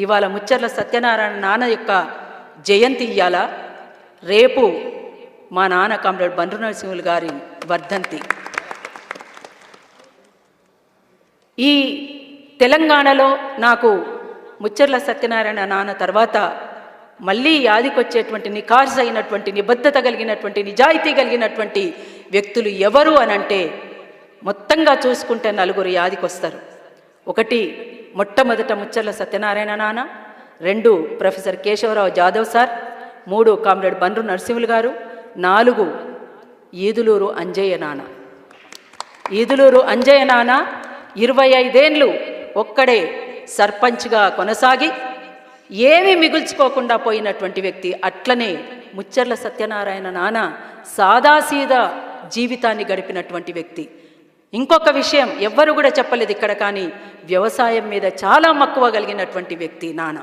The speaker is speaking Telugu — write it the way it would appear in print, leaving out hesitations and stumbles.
ఇవాళ ముచ్చర్ల సత్యనారాయణ నాన్న యొక్క జయంతి ఇయ్యాల. రేపు మా నాన్న కామ్రేడ్ బండ్రు నరసింహులు గారి వర్ధంతి. ఈ తెలంగాణలో నాకు ముచ్చర్ల సత్యనారాయణ నాన్న తర్వాత మళ్ళీ యాదికొచ్చేటువంటి నిఖార్స్ అయినటువంటి నిబద్ధత కలిగినటువంటి నిజాయితీ కలిగినటువంటి వ్యక్తులు ఎవరు అనంటే మొత్తంగా చూసుకుంటే నలుగురు యాదికొస్తారు. ఒకటి మొట్టమొదట ముచ్చర్ల సత్యనారాయణ నాన్న, 2 professor Keshavarao Jadhav sir, 3 comrade Bandru Narasimhulu గారు, 4 ఈదులూరు అంజయ్య నాన్న. ఈదులూరు అంజయ్య నాన్న 25 ఏళ్ళు ఒక్కడే సర్పంచ్గా కొనసాగి ఏమీ మిగుల్చుకోకుండా పోయినటువంటి వ్యక్తి. అట్లనే ముచ్చర్ల సత్యనారాయణ నాన్న సాదాసీదా జీవితాన్ని గడిపినటువంటి వ్యక్తి. ఇంకొక విషయం ఎవ్వరు కూడా చెప్పలేదు ఇక్కడ, కానీ వ్యవసాయం మీద చాలా మక్కువ కలిగినటువంటి వ్యక్తి నాన్న.